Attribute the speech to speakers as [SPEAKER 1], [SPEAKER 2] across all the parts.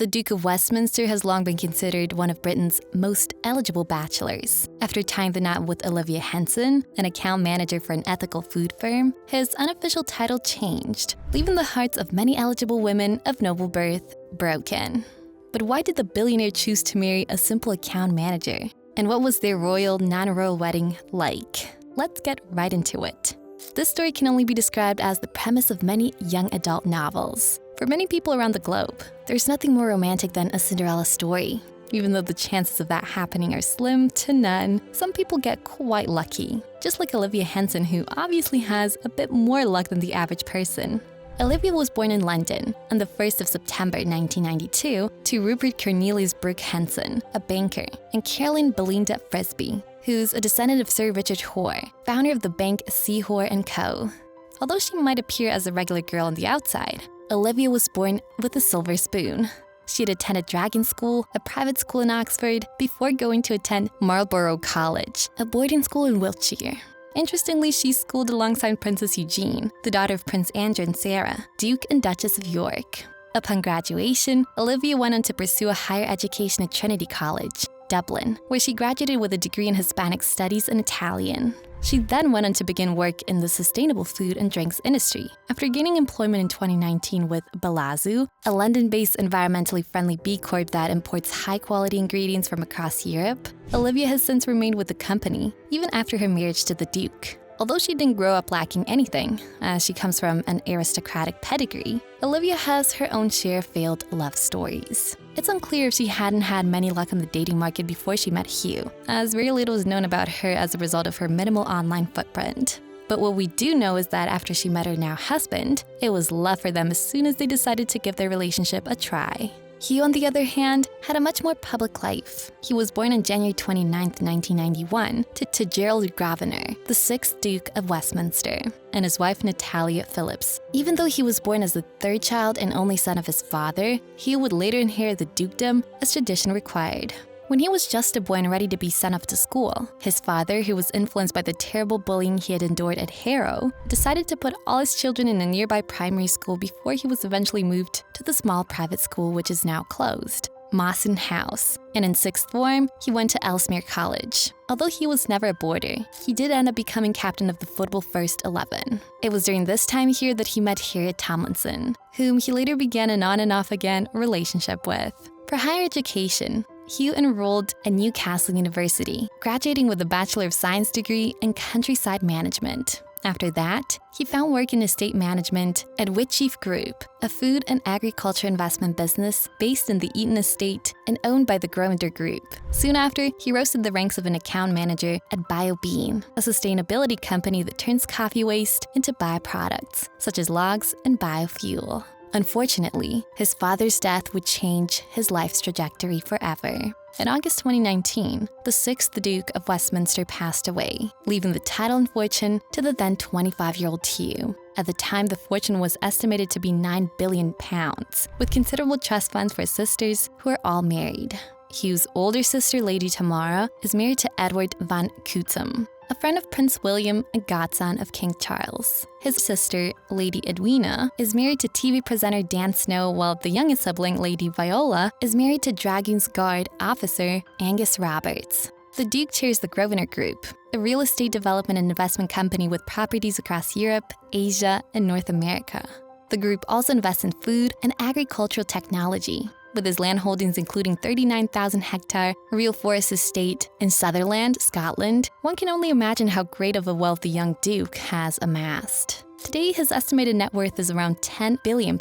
[SPEAKER 1] The Duke of Westminster has long been considered one of Britain's most eligible bachelors. After tying the knot with Olivia Henson, an account manager for an ethical food firm, his unofficial title changed, leaving the hearts of many eligible women of noble birth broken. But why did the billionaire choose to marry a simple account manager? And what was their royal, non-royal wedding like? Let's get right into it. This story can only be described as the premise of many young adult novels. For many people around the globe, there's nothing more romantic than a Cinderella story. Even though the chances of that happening are slim to none, some people get quite lucky. Just like Olivia Henson, who obviously has a bit more luck than the average person. Olivia was born in London on the 1st of September 1992 to Rupert Cornelius Brooke Henson, a banker, and Caroline Belinda Frisbee, who's a descendant of Sir Richard Hoare, founder of the bank C. Hoare & Co. Although she might appear as a regular girl on the outside, Olivia was born with a silver spoon. She had attended Dragon School, a private school in Oxford, before going to attend Marlborough College, a boarding school in Wiltshire. Interestingly, she schooled alongside Princess Eugenie, the daughter of Prince Andrew and Sarah, Duke and Duchess of York. Upon graduation, Olivia went on to pursue a higher education at Trinity College, Dublin, where she graduated with a degree in Hispanic Studies and Italian. She then went on to begin work in the sustainable food and drinks industry. After gaining employment in 2019 with Balazu, a London-based environmentally friendly B Corp that imports high-quality ingredients from across Europe, Olivia has since remained with the company, even after her marriage to the Duke. Although she didn't grow up lacking anything, as she comes from an aristocratic pedigree, Olivia has her own share of failed love stories. It's unclear if she hadn't had many luck on the dating market before she met Hugh, as very little is known about her as a result of her minimal online footprint. But what we do know is that after she met her now husband, it was love for them as soon as they decided to give their relationship a try. Hugh, on the other hand, had a much more public life. He was born on January 29, 1991, to Gerald Grosvenor, the 6th Duke of Westminster, and his wife Natalia Phillips. Even though he was born as the third child and only son of his father, Hugh would later inherit the dukedom as tradition required. When he was just a boy and ready to be sent off to school, his father, who was influenced by the terrible bullying he had endured at Harrow, decided to put all his children in a nearby primary school before he was eventually moved to the small private school which is now closed, Mawson House. And in 6th form, he went to Ellesmere College. Although he was never a boarder, he did end up becoming captain of the football first 11. It was during this time here that he met Harriet Tomlinson, whom he later began an on and off again relationship with. For higher education, Hugh enrolled at Newcastle University, graduating with a Bachelor of Science degree in Countryside Management. After that, he found work in estate management at Whitchief Group, a food and agriculture investment business based in the Eaton Estate and owned by the Grosvenor Group. Soon after, he rose to the ranks of an account manager at BioBean, a sustainability company that turns coffee waste into byproducts, such as logs and biofuel. Unfortunately, his father's death would change his life's trajectory forever. In August 2019, the 6th Duke of Westminster passed away, leaving the title and fortune to the then 25-year-old Hugh. At the time, the fortune was estimated to be £9 billion, with considerable trust funds for his sisters, who are all married. Hugh's older sister, Lady Tamara, is married to Edward van Cutsum, a friend of Prince William and godson of King Charles. His sister, Lady Edwina, is married to TV presenter Dan Snow, while the youngest sibling, Lady Viola, is married to Dragoons Guard officer Angus Roberts. The Duke chairs the Grosvenor Group, a real estate development and investment company with properties across Europe, Asia, and North America. The group also invests in food and agricultural technology, with his land holdings including 39,000-hectare real forest estate in Sutherland, Scotland. One can only imagine how great of a wealth the young Duke has amassed. Today, his estimated net worth is around £10 billion,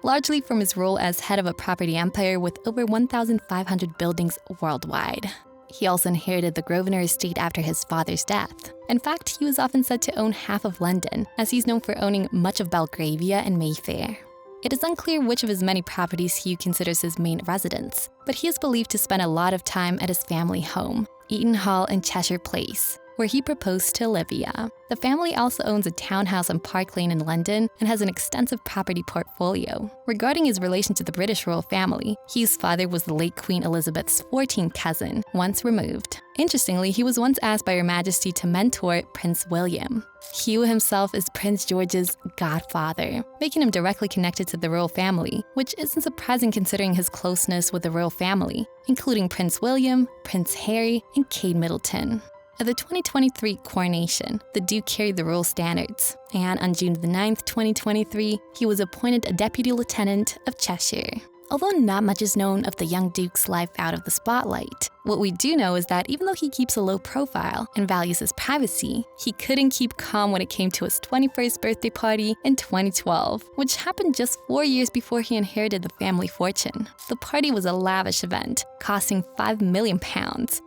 [SPEAKER 1] largely from his role as head of a property empire with over 1,500 buildings worldwide. He also inherited the Grosvenor estate after his father's death. In fact, he was often said to own half of London, as he's known for owning much of Belgravia and Mayfair. It is unclear which of his many properties Hugh considers his main residence, but he is believed to spend a lot of time at his family home, Eaton Hall in Cheshire Place, where he proposed to Olivia. The family also owns a townhouse on Park Lane in London and has an extensive property portfolio. Regarding his relation to the British royal family, Hugh's father was the late Queen Elizabeth's 14th cousin, once removed. Interestingly, he was once asked by Her Majesty to mentor Prince William. Hugh himself is Prince George's godfather, making him directly connected to the royal family, which isn't surprising considering his closeness with the royal family, including Prince William, Prince Harry, and Kate Middleton. At the 2023 coronation, the Duke carried the royal standards, and on June 9, 2023, he was appointed a Deputy Lieutenant of Cheshire. Although not much is known of the young Duke's life out of the spotlight, what we do know is that even though he keeps a low profile and values his privacy, he couldn't keep calm when it came to his 21st birthday party in 2012, which happened just 4 years before he inherited the family fortune. The party was a lavish event, costing £5 million,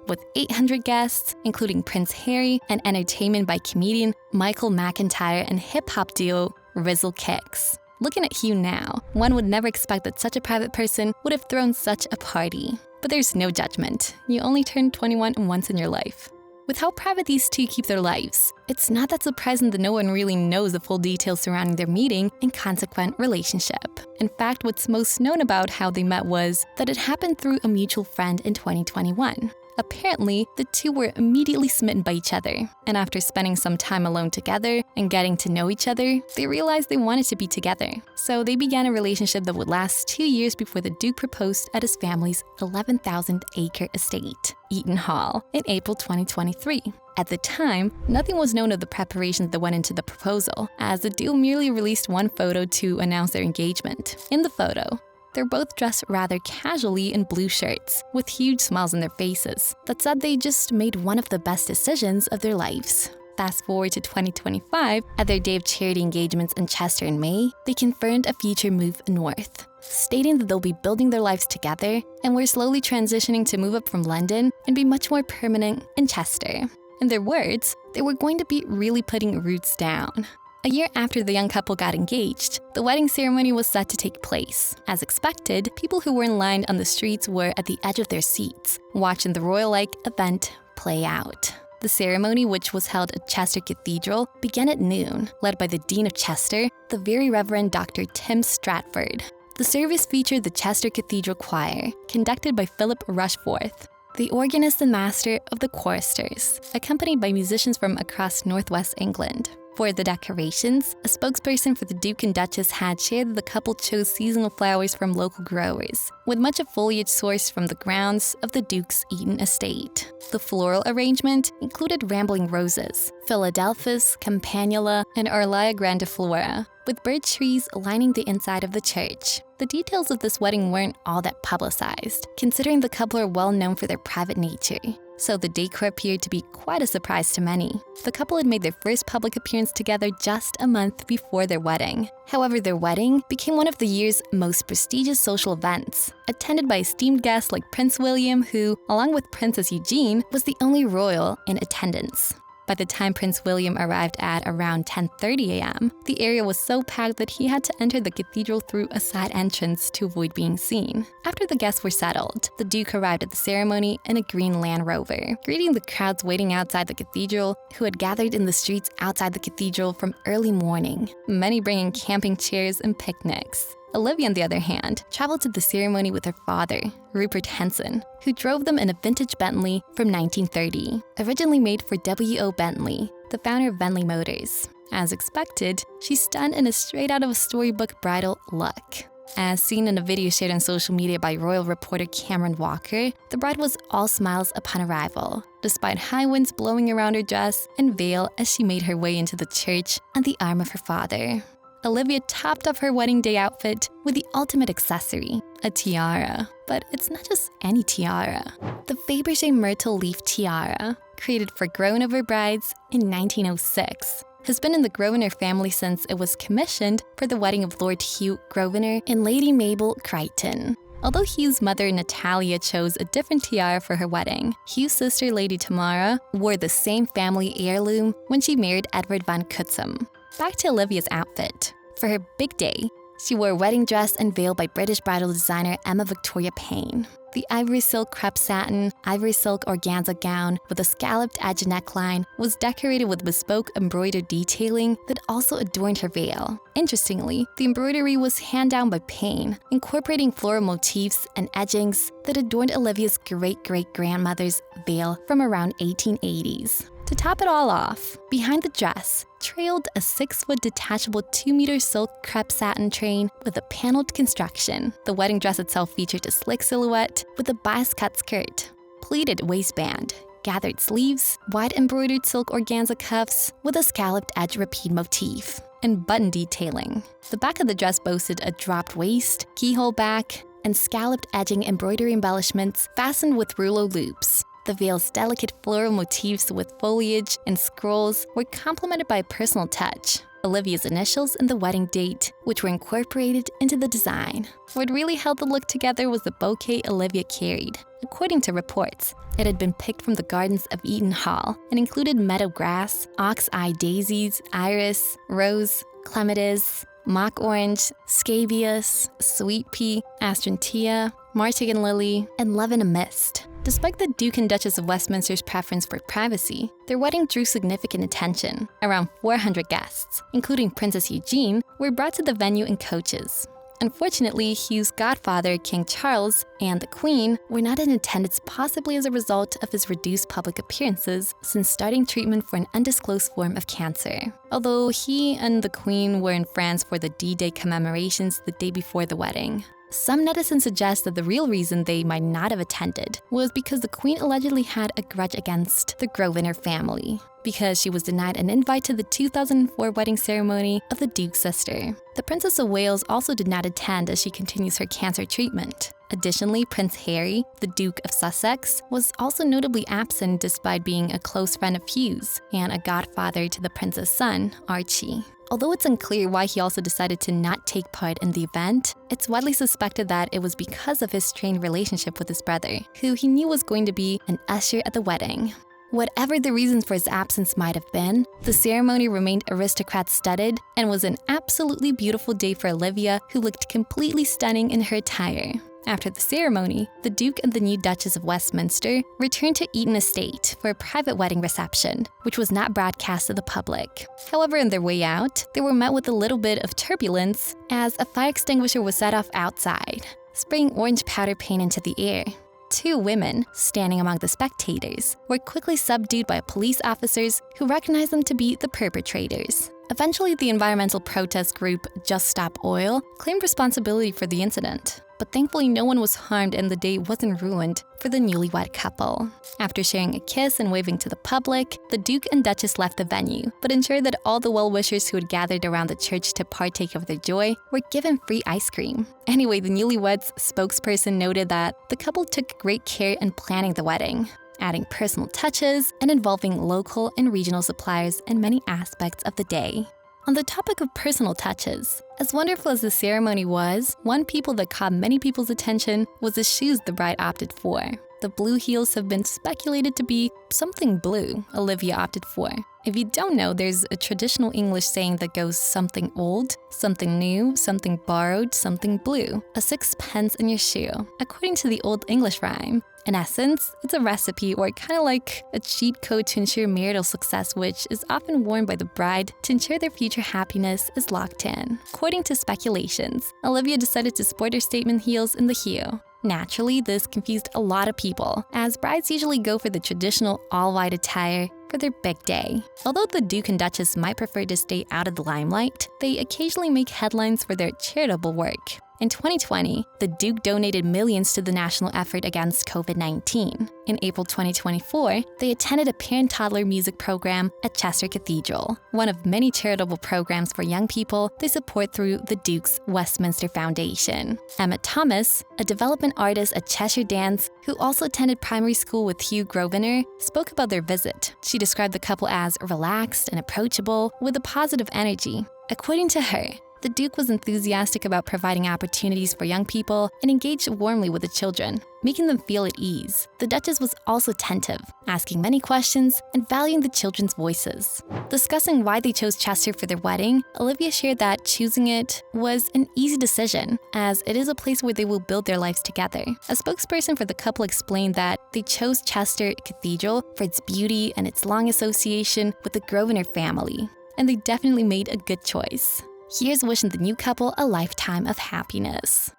[SPEAKER 1] with 800 guests, including Prince Harry, and entertainment by comedian Michael McIntyre and hip-hop duo Rizzle Kicks. Looking at Hugh now, one would never expect that such a private person would have thrown such a party. But there's no judgment. You only turn 21 once in your life. With how private these two keep their lives, it's not that surprising that no one really knows the full details surrounding their meeting and consequent relationship. In fact, what's most known about how they met was that it happened through a mutual friend in 2021. Apparently, the two were immediately smitten by each other, and after spending some time alone together and getting to know each other, they realized they wanted to be together. So they began a relationship that would last 2 years before the Duke proposed at his family's 11,000-acre estate, Eaton Hall, in April 2023. At the time, nothing was known of the preparations that went into the proposal, as the duo merely released one photo to announce their engagement. In the photo, they're both dressed rather casually in blue shirts, with huge smiles on their faces that said they just made one of the best decisions of their lives. Fast forward to 2025, at their day of charity engagements in Chester in May, they confirmed a future move north, stating that they'll be building their lives together and were slowly transitioning to move up from London and be much more permanent in Chester. In their words, they were going to be really putting roots down. A year after the young couple got engaged, the wedding ceremony was set to take place. As expected, people who were in line on the streets were at the edge of their seats, watching the royal-like event play out. The ceremony, which was held at Chester Cathedral, began at noon, led by the Dean of Chester, the Very Reverend Dr. Tim Stratford. The service featured the Chester Cathedral Choir, conducted by Philip Rushforth, the organist and master of the choristers, accompanied by musicians from across northwest England. For the decorations, a spokesperson for the Duke and Duchess had shared that the couple chose seasonal flowers from local growers, with much of foliage sourced from the grounds of the Duke's Eaton estate. The floral arrangement included rambling roses, Philadelphus, Campanula, and Arlia grandiflora, with birch trees lining the inside of the church. The details of this wedding weren't all that publicized, considering the couple are well known for their private nature. So the decor appeared to be quite a surprise to many. The couple had made their first public appearance together just a month before their wedding. However, their wedding became one of the year's most prestigious social events, attended by esteemed guests like Prince William, who, along with Princess Eugenie, was the only royal in attendance. By the time Prince William arrived at around 10:30 a.m., the area was so packed that he had to enter the cathedral through a side entrance to avoid being seen. After the guests were settled, the Duke arrived at the ceremony in a green Land Rover, greeting the crowds waiting outside the cathedral, who had gathered in the streets outside the cathedral from early morning, many bringing camping chairs and picnics. Olivia, on the other hand, traveled to the ceremony with her father, Rupert Henson, who drove them in a vintage Bentley from 1930, originally made for W.O. Bentley, the founder of Bentley Motors. As expected, she's stunned in a straight-out-of-a-storybook bridal look. As seen in a video shared on social media by royal reporter Cameron Walker, the bride was all smiles upon arrival, despite high winds blowing around her dress and veil as she made her way into the church on the arm of her father. Olivia topped off her wedding day outfit with the ultimate accessory, a tiara. But it's not just any tiara. The Fabergé myrtle leaf tiara, created for Grosvenor brides in 1906, has been in the Grosvenor family since it was commissioned for the wedding of Lord Hugh Grosvenor and Lady Mabel Crichton. Although Hugh's mother, Natalia, chose a different tiara for her wedding, Hugh's sister, Lady Tamara, wore the same family heirloom when she married Edward von Cutsum. Back to Olivia's outfit. For her big day, She wore a wedding dress and veil by British bridal designer Emma Victoria Payne. The ivory silk crepe satin, ivory silk organza gown with a scalloped edge neckline was decorated with bespoke embroidered detailing that also adorned her veil. Interestingly, the embroidery was hand-down by Payne, incorporating floral motifs and edgings that adorned Olivia's great-great-grandmother's veil from around 1880s. To top it all off, behind the dress trailed a 6-foot detachable 2-meter silk crepe satin train with a paneled construction. The wedding dress itself featured a slick silhouette with a bias-cut skirt, pleated waistband, gathered sleeves, wide embroidered silk organza cuffs with a scalloped edge repeat motif, and button detailing. The back of the dress boasted a dropped waist, keyhole back, and scalloped edging embroidery embellishments fastened with rouleau loops. The veil's delicate floral motifs with foliage and scrolls were complemented by a personal touch, Olivia's initials and the wedding date, which were incorporated into the design. What really held the look together was the bouquet Olivia carried. According to reports, it had been picked from the gardens of Eaton Hall and included meadow grass, ox-eye daisies, iris, rose, clematis, mock orange, scabious, sweet pea, astrantia, Martigan lily, and love in a mist. Despite the Duke and Duchess of Westminster's preference for privacy, their wedding drew significant attention. Around 400 guests, including Princess Eugenie, were brought to the venue in coaches. Unfortunately, Hugh's godfather, King Charles, and the Queen were not in attendance, possibly as a result of his reduced public appearances since starting treatment for an undisclosed form of cancer. Although he and the Queen were in France for the D-Day commemorations the day before the wedding. Some netizens suggest that the real reason they might not have attended was because the Queen allegedly had a grudge against the Grosvenor family, because she was denied an invite to the 2004 wedding ceremony of the Duke's sister. The Princess of Wales also did not attend as she continues her cancer treatment. Additionally, Prince Harry, the Duke of Sussex, was also notably absent despite being a close friend of Hugh's and a godfather to the prince's son, Archie. Although it's unclear why he also decided to not take part in the event, it's widely suspected that it was because of his strained relationship with his brother, who he knew was going to be an usher at the wedding. Whatever the reasons for his absence might have been, the ceremony remained aristocrat-studded and was an absolutely beautiful day for Olivia, who looked completely stunning in her attire. After the ceremony, the Duke and the new Duchess of Westminster returned to Eaton Estate for a private wedding reception, which was not broadcast to the public. However, on their way out, they were met with a little bit of turbulence as a fire extinguisher was set off outside, spraying orange powder paint into the air. 2 women, standing among the spectators, were quickly subdued by police officers who recognized them to be the perpetrators. Eventually, the environmental protest group Just Stop Oil claimed responsibility for the incident. But thankfully, no one was harmed and the day wasn't ruined for the newlywed couple. After sharing a kiss and waving to the public, the Duke and Duchess left the venue, but ensured that all the well-wishers who had gathered around the church to partake of their joy were given free ice cream. Anyway, the newlyweds spokesperson noted that the couple took great care in planning the wedding, adding personal touches and involving local and regional suppliers in many aspects of the day. On the topic of personal touches, as wonderful as the ceremony was, one people that caught many people's attention was the shoes the bride opted for. The blue heels have been speculated to be something blue Olivia opted for. If you don't know, there's a traditional English saying that goes something old, something new, something borrowed, something blue, a 6pence in your shoe, according to the Old English rhyme. In essence, it's a recipe or kind of like a cheat code to ensure marital success, which is often worn by the bride to ensure their future happiness is locked in. According to speculations, Olivia decided to sport her statement heels in the heel. Naturally, this confused a lot of people, as brides usually go for the traditional all-white attire for their big day. Although the Duke and Duchess might prefer to stay out of the limelight, they occasionally make headlines for their charitable work. In 2020, the Duke donated millions to the national effort against COVID-19. In April 2024, they attended a parent-toddler music program at Chester Cathedral, one of many charitable programs for young people they support through the Duke's Westminster Foundation. Emma Thomas, a development artist at Cheshire Dance who also attended primary school with Hugh Grosvenor, spoke about their visit. She described the couple as relaxed and approachable with a positive energy. According to her, The Duke was enthusiastic about providing opportunities for young people and engaged warmly with the children, making them feel at ease. The Duchess was also attentive, asking many questions and valuing the children's voices. Discussing why they chose Chester for their wedding, Olivia shared that choosing it was an easy decision, as it is a place where they will build their lives together. A spokesperson for the couple explained that they chose Chester Cathedral for its beauty and its long association with the Grosvenor family, and they definitely made a good choice. Here's wishing the new couple a lifetime of happiness.